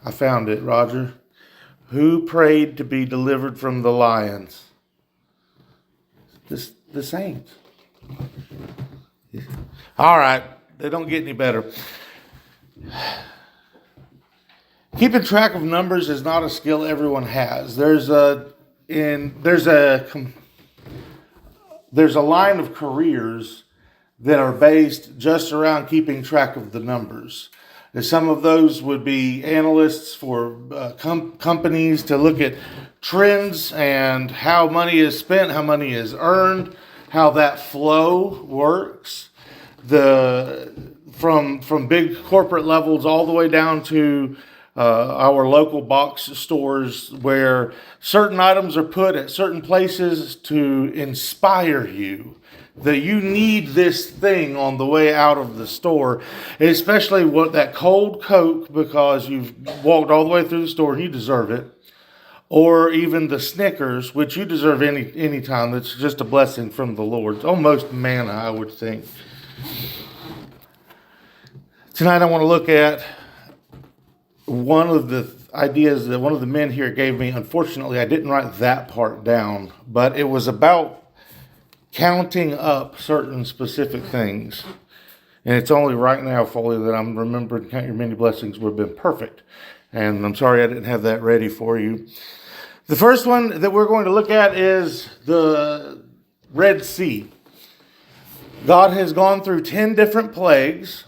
I found it, Roger. Who prayed to be delivered from the lions? The saints. All right. They don't get any better. Keeping track of numbers is not a skill everyone has. There's a line of careers that are based just around keeping track of the numbers. And some of those would be analysts for companies to look at trends and how money is spent, how money is earned, how that flow works. From big corporate levels all the way down to our local box stores, where certain items are put at certain places to inspire you that you need this thing on the way out of the store, especially that cold Coke because you've walked all the way through the store and you deserve it, or even the Snickers, which you deserve any time. It's just a blessing from the Lord. It's almost manna, I would think. Tonight I want to look at one of the ideas that one of the men here gave me. Unfortunately, I didn't write that part down, but it was about counting up certain specific things. And it's only right now, Foley, that I'm remembering count your many blessings would have been perfect. And I'm sorry I didn't have that ready for you. The first one that we're going to look at is the Red Sea. God has gone through 10 different plagues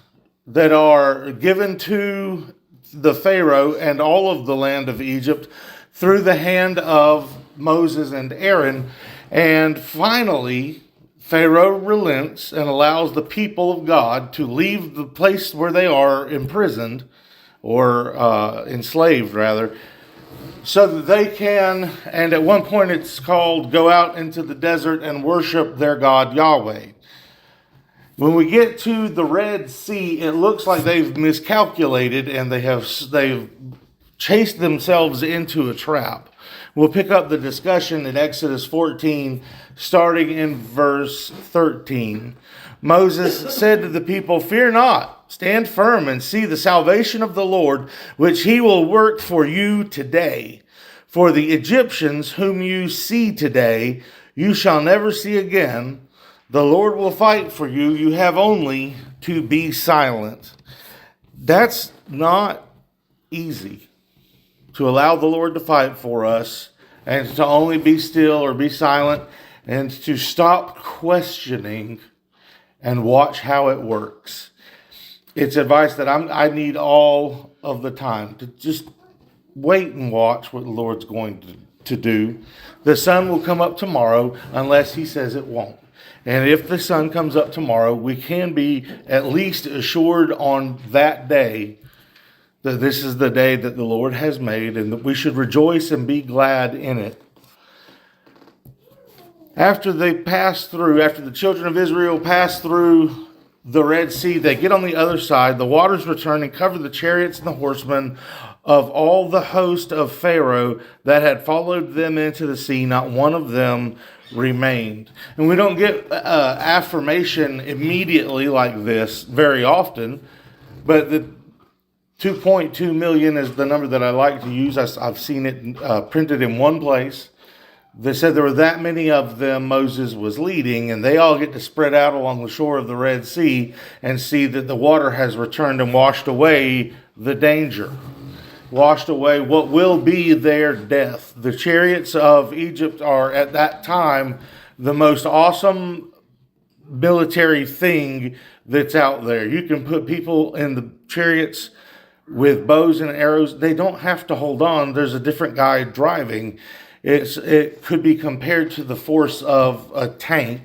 that are given to the Pharaoh and all of the land of Egypt through the hand of Moses and Aaron. And finally, Pharaoh relents and allows the people of God to leave the place where they are imprisoned, or enslaved rather, so that they can, and at one point it's called, go out into the desert and worship their God Yahweh. When we get to the Red Sea, it looks like they've miscalculated and they've chased themselves into a trap. We'll pick up the discussion in Exodus 14, starting in verse 13. Moses said to the people, "Fear not, stand firm and see the salvation of the Lord, which he will work for you today. For the Egyptians whom you see today, you shall never see again. The Lord will fight for you. You have only to be silent." That's not easy, to allow the Lord to fight for us and to only be still or be silent and to stop questioning and watch how it works. It's advice that I need all of the time, to just wait and watch what the Lord's going to do. The sun will come up tomorrow unless he says it won't. And if the sun comes up tomorrow, we can be at least assured on that day that this is the day that the Lord has made and that we should rejoice and be glad in it. After the children of Israel pass through the Red Sea, they get on the other side. The waters return and cover the chariots and the horsemen of all the host of Pharaoh that had followed them into the sea. Not one of them remained. And we don't get affirmation immediately like this very often, but the 2.2 million is the number that I like to use. I've seen it printed in one place. They said there were that many of them Moses was leading, and they all get to spread out along the shore of the Red Sea and see that the water has returned and washed away the danger, washed away what will be their death. The chariots of Egypt are at that time the most awesome military thing that's out there. You can put people in the chariots with bows and arrows. They don't have to hold on. There's a different guy driving. It could be compared to the force of a tank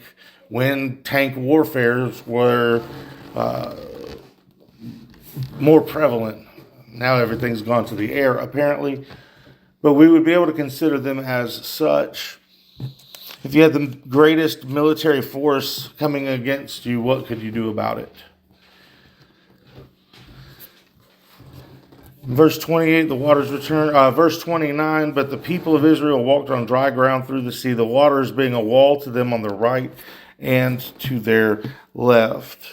when tank warfare were more prevalent. Now everything's gone to the air, apparently. But we would be able to consider them as such. If you had the greatest military force coming against you, what could you do about it? Verse 28, the waters return. Verse 29, but the people of Israel walked on dry ground through the sea, the waters being a wall to them on their right and to their left.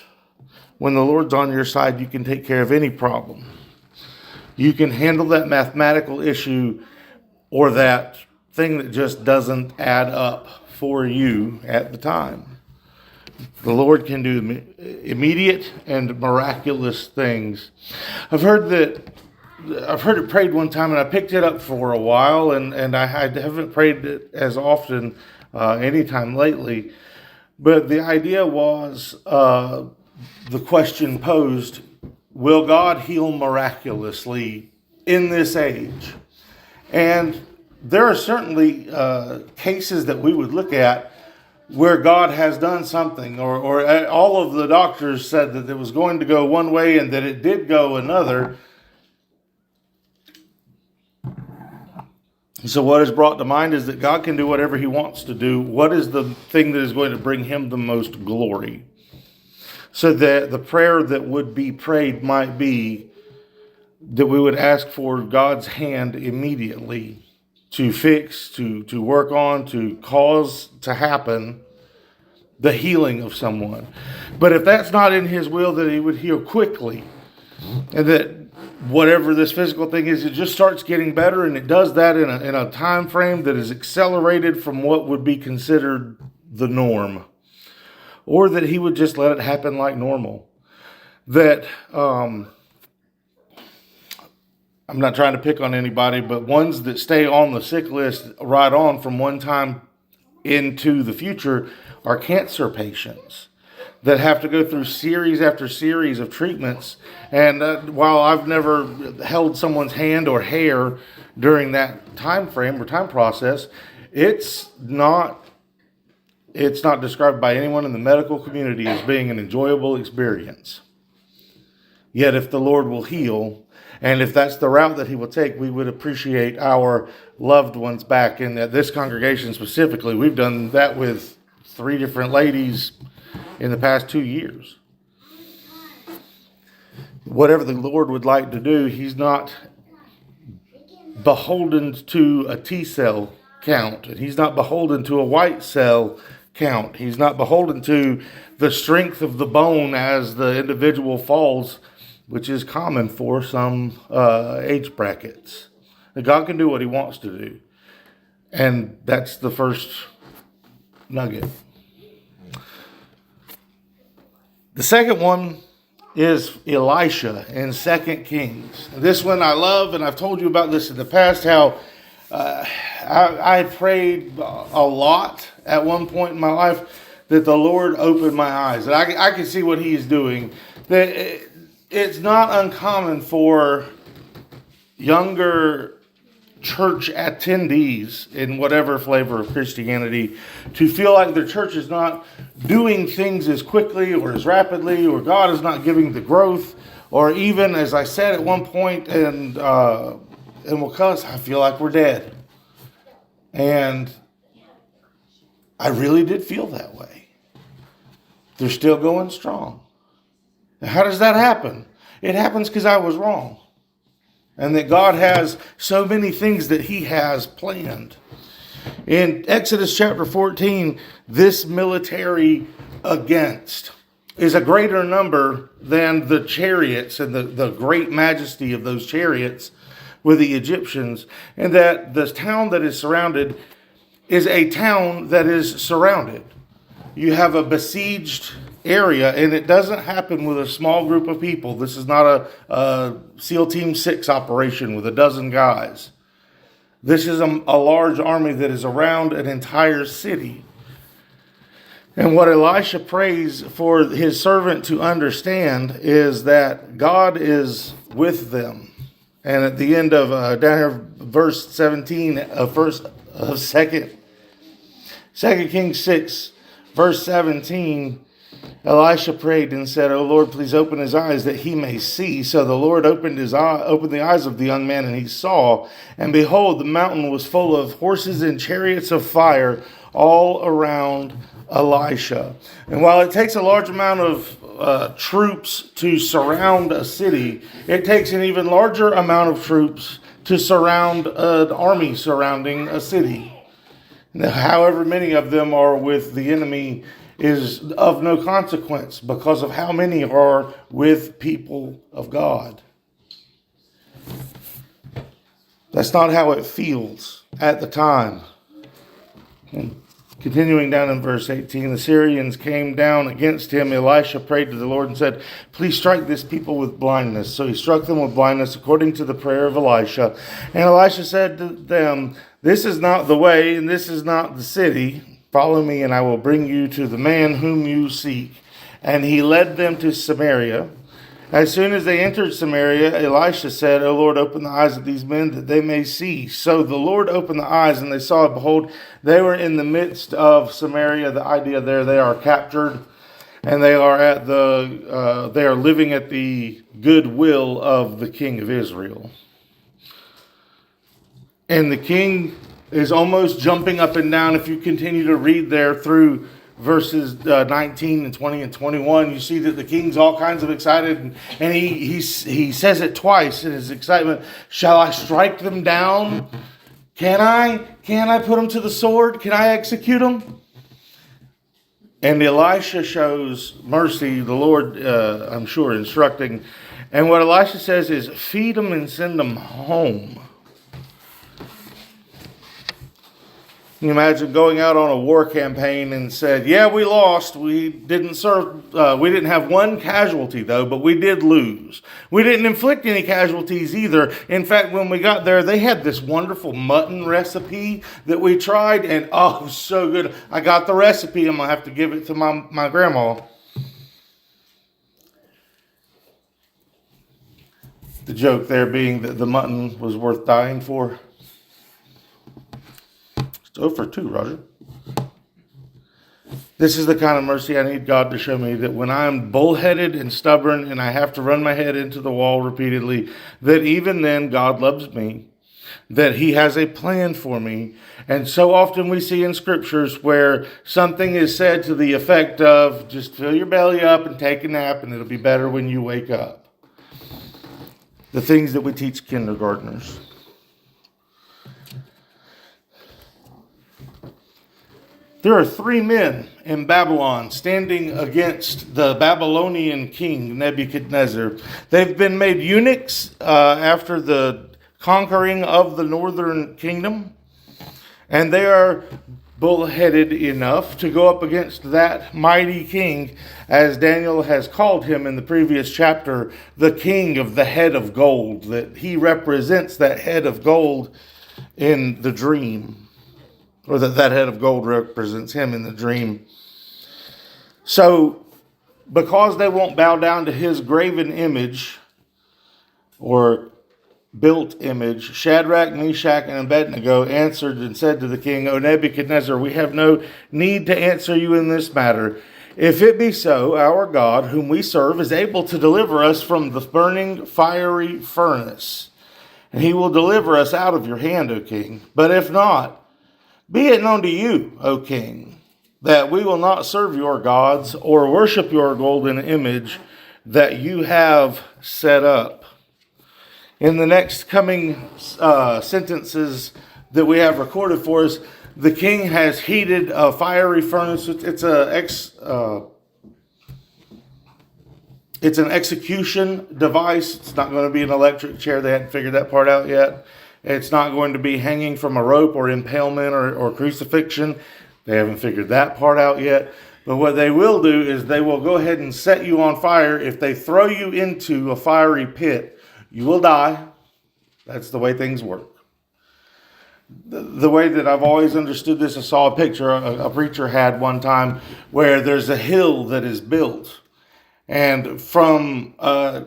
When the Lord's on your side, you can take care of any problem. You can handle that mathematical issue or that thing that just doesn't add up for you at the time. The Lord can do immediate and miraculous things. I've heard it prayed one time, and I picked it up for a while, and I haven't prayed it as often anytime lately. But the idea was the question posed, will God heal miraculously in this age? And there are certainly cases that we would look at where God has done something, or all of the doctors said that it was going to go one way and that it did go another. So what is brought to mind is that God can do whatever he wants to do. What is the thing that is going to bring him the most glory? So that the prayer that would be prayed might be that we would ask for God's hand immediately to fix, to work on, to cause to happen the healing of someone. But if that's not in his will, that he would heal quickly. And that whatever this physical thing is, it just starts getting better, and it does that in a time frame that is accelerated from what would be considered the norm. Or that he would just let it happen like normal. That, I'm not trying to pick on anybody, but ones that stay on the sick list right on from one time into the future are cancer patients that have to go through series after series of treatments. And while I've never held someone's hand or hair during that time frame or time process, it's not described by anyone in the medical community as being an enjoyable experience. Yet if the Lord will heal, and if that's the route that he will take, we would appreciate our loved ones back. And at this congregation specifically, we've done that with 3 different ladies in the past 2 years. Whatever the Lord would like to do, he's not beholden to a T cell count. He's not beholden to a white cell count. He's not beholden to the strength of the bone as the individual falls, which is common for some age brackets. God can do what he wants to do. And that's the first nugget. The second one is Elisha in 2 Kings. This one I love, and I've told you about this in the past, how I prayed a lot at one point in my life that the Lord opened my eyes. And I can see what he is doing. That it's not uncommon for younger church attendees in whatever flavor of Christianity to feel like their church is not doing things as quickly or as rapidly, or God is not giving the growth, or even, as I said at one point, and because I feel like we're dead. And I really did feel that way. They're still going strong. Now, how does that happen? It happens because I was wrong. And that God has so many things that he has planned. In Exodus chapter 14, this military against is a greater number than the chariots and the great majesty of those chariots with the Egyptians. And that the town that is surrounded is a town that is surrounded. You have a besieged area, and it doesn't happen with a small group of people. This is not a SEAL Team 6 operation with a dozen guys. This is a large army that is around an entire city. And what Elisha prays for his servant to understand is that God is with them. And at the end of down here, verse 17 of 2 Kings 6, verse 17, Elisha prayed and said, "O Lord, please open his eyes that he may see." So the Lord opened the eyes of the young man, and he saw. And behold, the mountain was full of horses and chariots of fire all around Elisha. And while it takes a large amount of troops to surround a city, it takes an even larger amount of troops to surround an army surrounding a city. Now, however many of them are with the enemy is of no consequence because of how many are with people of God. That's not how it feels at the time. And continuing down in verse 18, the Syrians came down against him. Elisha prayed to the Lord and said, please strike this people with blindness. So he struck them with blindness according to the prayer of Elisha. And Elisha said to them, this is not the way, and this is not the city. Follow me, and I will bring you to the man whom you seek. And he led them to Samaria. As soon as they entered Samaria, Elisha said, O Lord, open the eyes of these men that they may see. So the Lord opened the eyes, and they saw, behold, they were in the midst of Samaria. The idea there, they are captured, and they are they are living at the goodwill of the king of Israel. And the king is almost jumping up and down. If you continue to read there through verses 19 and 20 and 21, you see that the king's all kinds of excited, and he says it twice in his excitement. Shall I strike them down? Can I put them to the sword? Can I execute them? And Elisha shows mercy, the Lord, I'm sure, instructing. And what Elisha says is, feed them and send them home. Can you imagine going out on a war campaign and said, yeah, we lost. We didn't have one casualty though, but we did lose. We didn't inflict any casualties either. In fact, when we got there, they had this wonderful mutton recipe that we tried, and oh, it was so good. I got the recipe. I'm going to have to give it to my grandma. The joke there being that the mutton was worth dying for. It's 0 for 2, Roger. This is the kind of mercy I need God to show me, that when I'm bullheaded and stubborn and I have to run my head into the wall repeatedly, that even then God loves me, that he has a plan for me. And so often we see in scriptures where something is said to the effect of, just fill your belly up and take a nap and it'll be better when you wake up. The things that we teach kindergartners. There are 3 men in Babylon standing against the Babylonian king Nebuchadnezzar. They've been made eunuchs after the conquering of the northern kingdom. And they are bullheaded enough to go up against that mighty king, as Daniel has called him in the previous chapter, the king of the head of gold, that he represents that head of gold in the dream. Or that head of gold represents him in the dream. So, because they won't bow down to his graven image, or built image, Shadrach, Meshach, and Abednego answered and said to the king, O Nebuchadnezzar, we have no need to answer you in this matter. If it be so, our God, whom we serve, is able to deliver us from the burning fiery furnace, and he will deliver us out of your hand, O king. But if not, be it known to you, O king, that we will not serve your gods or worship your golden image that you have set up. In the next coming sentences that we have recorded for us, the king has heated a fiery furnace. It's an execution device. It's not going to be an electric chair. They hadn't figured that part out yet. It's not going to be hanging from a rope or impalement or crucifixion. They haven't figured that part out yet. But what they will do is they will go ahead and set you on fire. If they throw you into a fiery pit, you will die. That's the way things work. The way that I've always understood this, I saw a picture a preacher had one time where there's a hill that is built. And from a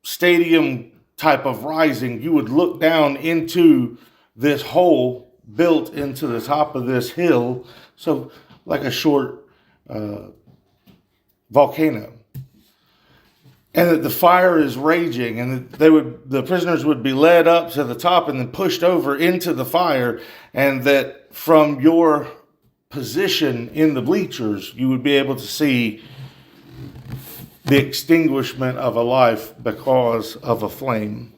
stadium type of rising, you would look down into this hole built into the top of this hill, so like a short volcano, and that the fire is raging, and the prisoners would be led up to the top and then pushed over into the fire, and that from your position in the bleachers you would be able to see the extinguishment of a life because of a flame.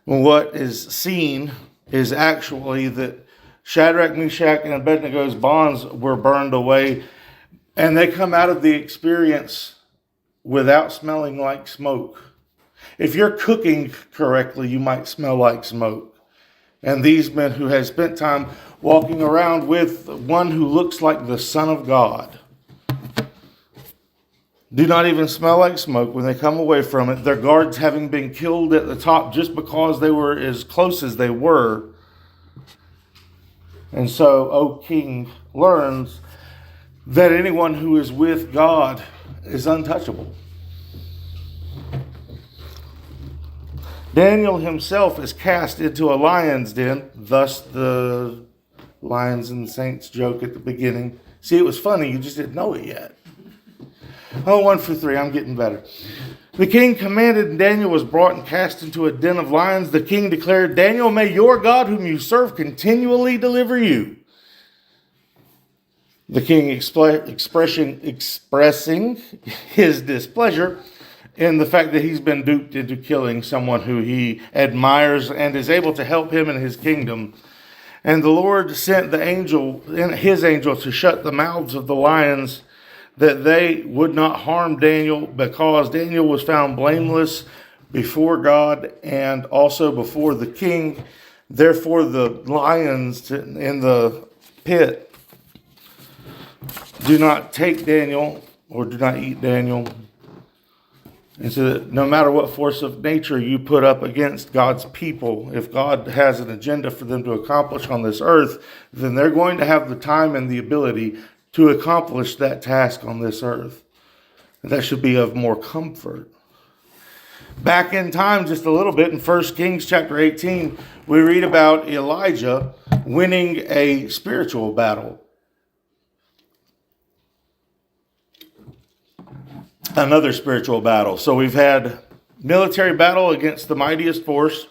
What is seen is actually that Shadrach, Meshach, and Abednego's bonds were burned away, and they come out of the experience without smelling like smoke. If you're cooking correctly, you might smell like smoke. And these men who had spent time walking around with one who looks like the Son of God do not even smell like smoke when they come away from it, their guards having been killed at the top just because they were as close as they were. And so, O King learns that anyone who is with God is untouchable. Daniel himself is cast into a lion's den, thus the lions and saints joke at the beginning. See, it was funny, you just didn't know it yet. Oh, 1 for 3, I'm getting better. The king commanded, and Daniel was brought and cast into a den of lions. The king declared, Daniel, may your God whom you serve continually deliver you. The king expressing his displeasure in the fact that he's been duped into killing someone who he admires and is able to help him in his kingdom. And the Lord sent his angel to shut the mouths of the lions, that they would not harm Daniel, because Daniel was found blameless before God and also before the king. Therefore, the lions in the pit do not take Daniel or do not eat Daniel. And so that no matter what force of nature you put up against God's people, if God has an agenda for them to accomplish on this earth, then they're going to have the time and the ability to accomplish that task on this earth. And that should be of more comfort. Back in time just a little bit, in 1 Kings chapter 18, we read about Elijah winning a spiritual battle. Another spiritual battle. So we've had military battle against the mightiest force,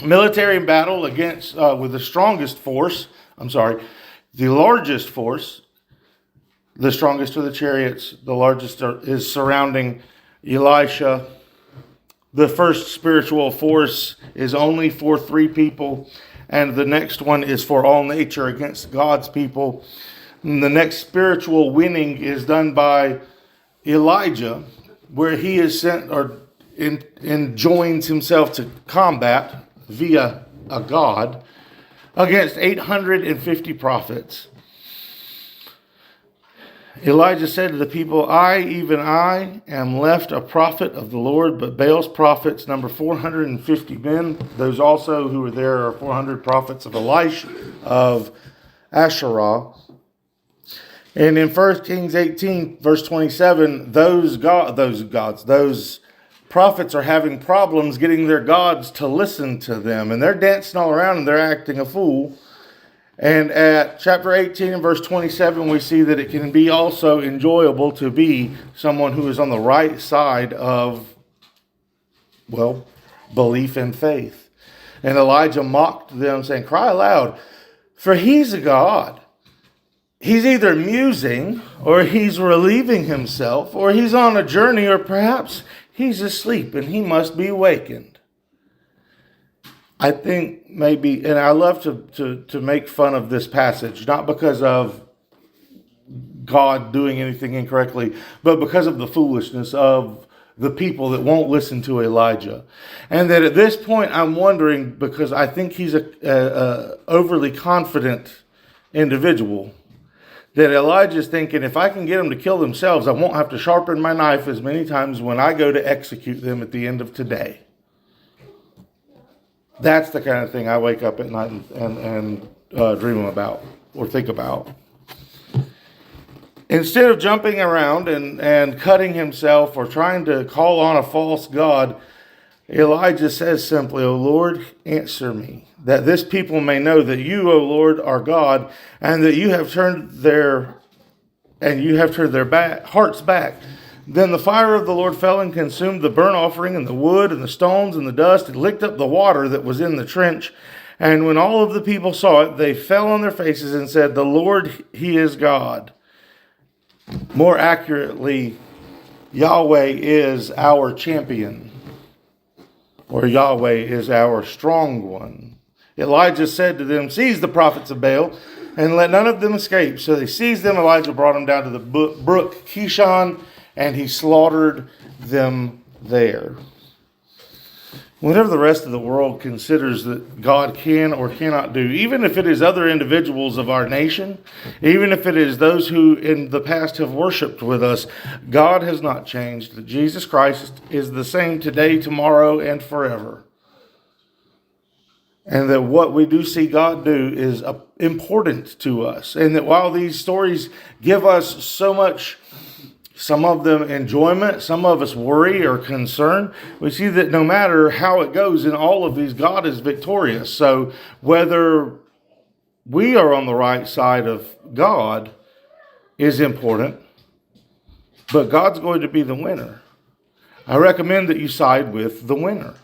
military battle against with the strongest force. The largest force. The strongest are the chariots. The largest is surrounding Elisha. The first spiritual force is only for 3 people, and the next one is for all nature against God's people. And the next spiritual winning is done by Elijah, where he is sent and joins himself to combat via a god against 850 prophets. Elijah said to the people, even I, am left a prophet of the Lord, but Baal's prophets number 450 men. Those also who were there are 400 prophets of Elisha, of Asherah. And in 1 Kings 18, verse 27, those prophets are having problems getting their gods to listen to them. And they're dancing all around and they're acting a fool. And at chapter 18 and verse 27, we see that it can be also enjoyable to be someone who is on the right side of, belief and faith. And Elijah mocked them, saying, cry aloud, for he's a god. He's either musing, or he's relieving himself, or he's on a journey, or perhaps he's asleep and he must be wakened. I think maybe, and I love to make fun of this passage, not because of God doing anything incorrectly, but because of the foolishness of the people that won't listen to Elijah. And that at this point, I'm wondering, because I think he's a overly confident individual, that Elijah's thinking, if I can get them to kill themselves, I won't have to sharpen my knife as many times when I go to execute them at the end of today. That's the kind of thing I wake up at night and dream about or think about. Instead of jumping around and cutting himself or trying to call on a false god, Elijah says simply, O Lord, answer me, that this people may know that you, O Lord, are God, and that you have turned their hearts back. Then the fire of the Lord fell and consumed the burnt offering and the wood and the stones and the dust, and licked up the water that was in the trench. And when all of the people saw it, they fell on their faces and said, the Lord, he is God. More accurately, Yahweh is our champion, or Yahweh is our strong one. Elijah said to them, seize the prophets of Baal, and let none of them escape. So they seized them. Elijah brought them down to the brook Kishon, and he slaughtered them there. Whatever the rest of the world considers that God can or cannot do, even if it is other individuals of our nation, even if it is those who in the past have worshiped with us, God has not changed. That Jesus Christ is the same today, tomorrow, and forever. And that what we do see God do is important to us. And that while these stories give us so much, some of them enjoyment, some of us worry or concern, we see that no matter how it goes in all of these, God is victorious. So whether we are on the right side of God is important, but God's going to be the winner. I recommend that you side with the winner.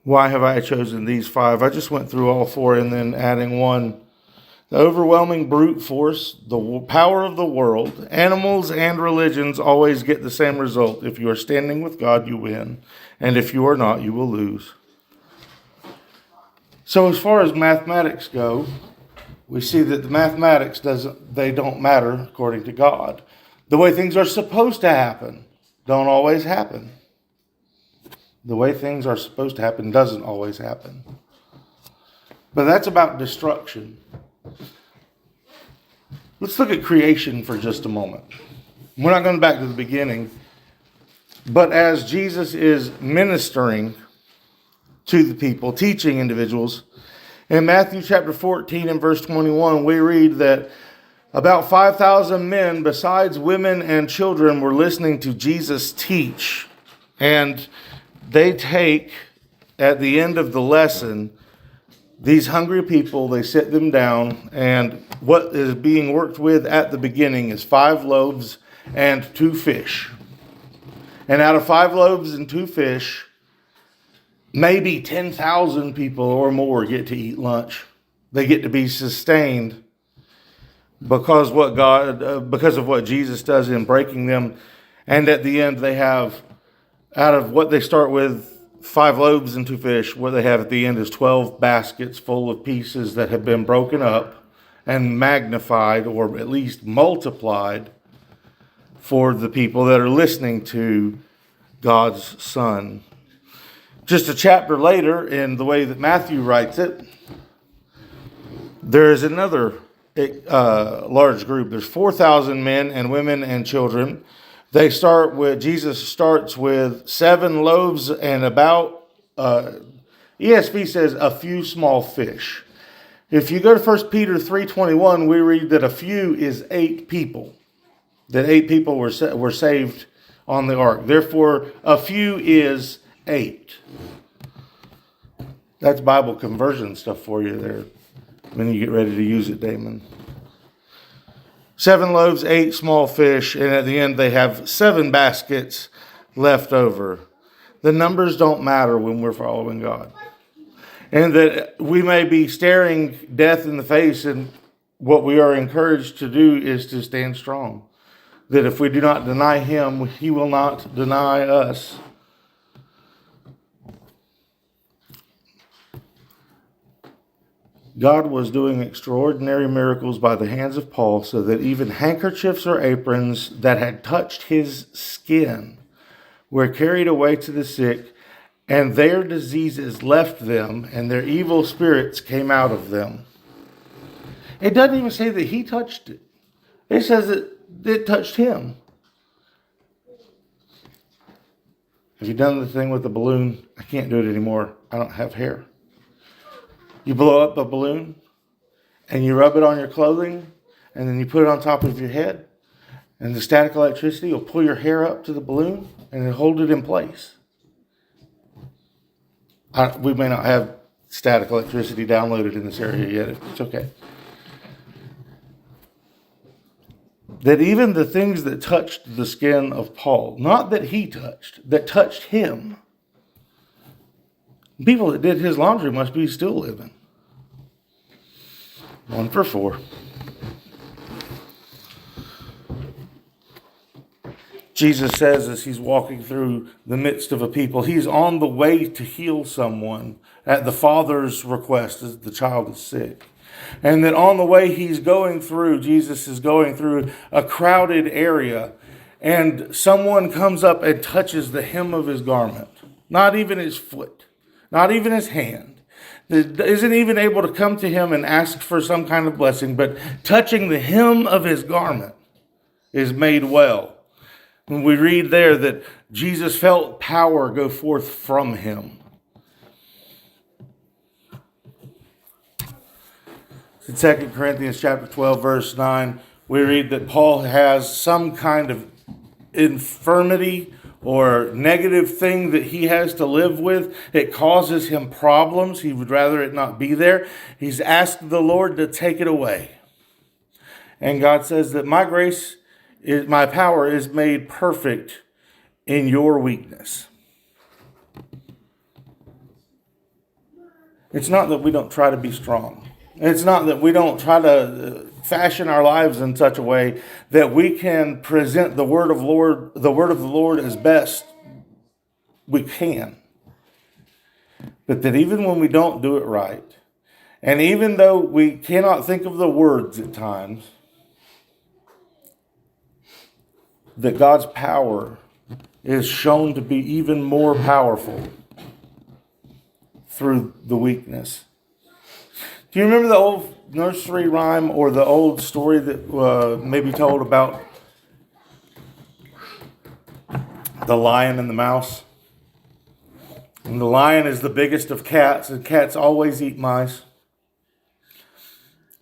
Why have I chosen these 5? I just went through all 4 and then adding 1. The overwhelming brute force, the power of the world, animals and religions always get the same result. If you are standing with God, you win. And if you are not, you will lose. So as far as mathematics go, we see that the mathematics don't matter according to God. The way things are supposed to happen don't always happen. The way things are supposed to happen doesn't always happen. But that's about destruction. Let's look at creation for just a moment. We're not going back to the beginning. But as Jesus is ministering to the people, teaching individuals, in Matthew chapter 14 and verse 21, we read that about 5,000 men, besides women and children, were listening to Jesus teach. And they take, at the end of the lesson, these hungry people, they sit them down, and what is being worked with at the beginning is 5 loaves and 2 fish. And out of 5 loaves and 2 fish, maybe 10,000 people or more get to eat lunch. They get to be sustained because of what Jesus does in breaking them. And at the end, they have, out of what they start with, 5 loaves and 2 fish, what they have at the end is 12 baskets full of pieces that have been broken up and magnified, or at least multiplied, for the people that are listening to God's Son. Just a chapter later, in the way that Matthew writes it, there is another large group. There's 4,000 men and women and children. Jesus starts with 7 loaves and about, ESV says, a few small fish. If you go to 1 Peter 3:21, we read that a few is 8 people. That 8 people were saved on the ark. Therefore, a few is 8. That's Bible conversion stuff for you there when you get ready to use it, Damon. 7 loaves, 8 small fish, and at the end they have 7 baskets left over. The numbers don't matter when we're following God. And that we may be staring death in the face, and what we are encouraged to do is to stand strong. That if we do not deny Him, He will not deny us. God was doing extraordinary miracles by the hands of Paul, so that even handkerchiefs or aprons that had touched his skin were carried away to the sick, and their diseases left them, and their evil spirits came out of them. It doesn't even say that he touched it. It says that it touched him. Have you done the thing with the balloon? I can't do it anymore. I don't have hair. You blow up a balloon, and you rub it on your clothing, and then you put it on top of your head, and the static electricity will pull your hair up to the balloon, and it'll hold it in place. We may not have static electricity downloaded in this area yet. It's okay. That even the things that touched the skin of Paul, not that he touched, that touched him, people that did his laundry must be still living. 1 for 4. Jesus says as he's walking through the midst of a people, he's on the way to heal someone at the father's request as the child is sick. And that on the way Jesus is going through a crowded area. and someone comes up and touches the hem of his garment, not even his foot, not even his hand, isn't even able to come to him and ask for some kind of blessing, but touching the hem of his garment is made well. When we read there that Jesus felt power go forth from him. In 2 Corinthians chapter 12, verse 9, we read that Paul has some kind of infirmity or negative thing that he has to live with. It causes him problems. He would rather it not be there. He's asked the Lord to take it away. And God says that my power is made perfect in your weakness. It's not that we don't try to be strong. It's not that we don't try to fashion our lives in such a way that we can present the word of the Lord as best we can. But that even when we don't do it right, and even though we cannot think of the words at times, that God's power is shown to be even more powerful through the weakness. Do you remember the old nursery rhyme or the old story that may be told about the lion and the mouse? And the lion is the biggest of cats, and cats always eat mice.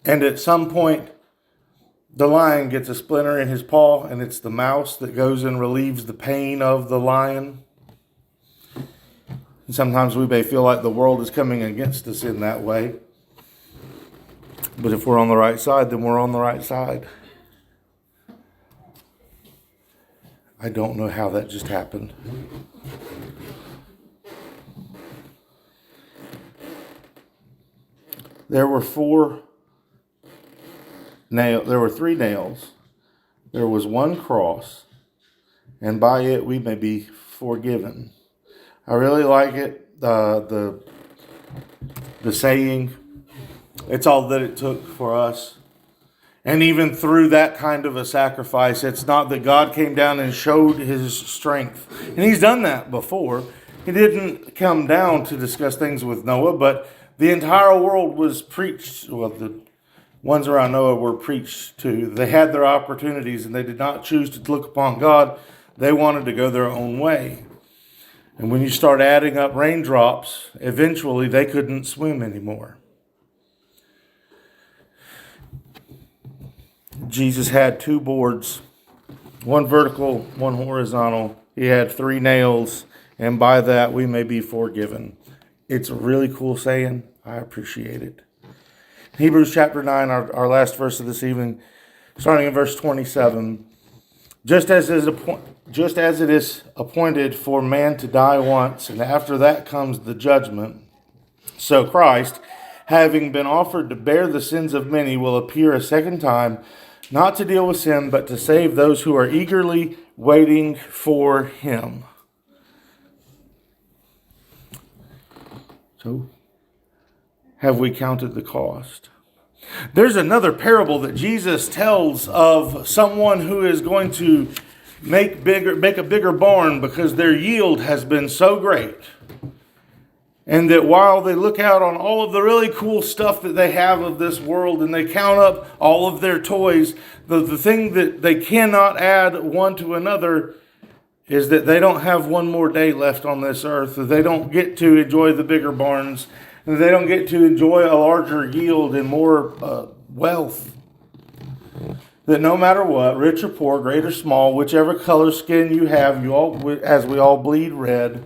And at some point, the lion gets a splinter in his paw, and it's the mouse that goes and relieves the pain of the lion. And sometimes we may feel like the world is coming against us in that way. But if we're on the right side, then we're on the right side. I don't know how that just happened. There were three nails. There was one cross, and by it we may be forgiven. I really like it. The saying, it's all that it took for us. And even through that kind of a sacrifice, it's not that God came down and showed his strength. And he's done that before. He didn't come down to discuss things with Noah, but the entire world was preached. Well, the ones around Noah were preached to. They had their opportunities and they did not choose to look upon God. They wanted to go their own way. And when you start adding up raindrops, eventually they couldn't swim anymore. Jesus had two boards, one vertical, one horizontal. He had three nails, and by that we may be forgiven. It's a really cool saying. I appreciate it. Hebrews chapter 9, our last verse of this evening, starting in verse 27. Just as it is appointed for man to die once, and after that comes the judgment, so Christ, having been offered to bear the sins of many, will appear a second time, not to deal with sin, but to save those who are eagerly waiting for him. So, have we counted the cost? There's another parable that Jesus tells of someone who is going to make a bigger barn because their yield has been so great. And that while they look out on all of the really cool stuff that they have of this world and they count up all of their toys, the thing that they cannot add one to another is that they don't have one more day left on this earth. That they don't get to enjoy the bigger barns. And they don't get to enjoy a larger yield and more wealth. That no matter what, rich or poor, great or small, whichever color skin you have, as we all bleed red,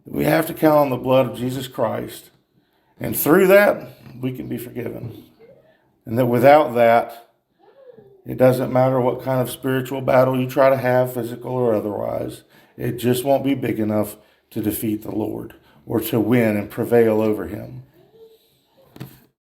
we have to count on the blood of Jesus Christ. And through that, we can be forgiven. And that without that, it doesn't matter what kind of spiritual battle you try to have, physical or otherwise, it just won't be big enough to defeat the Lord or to win and prevail over him.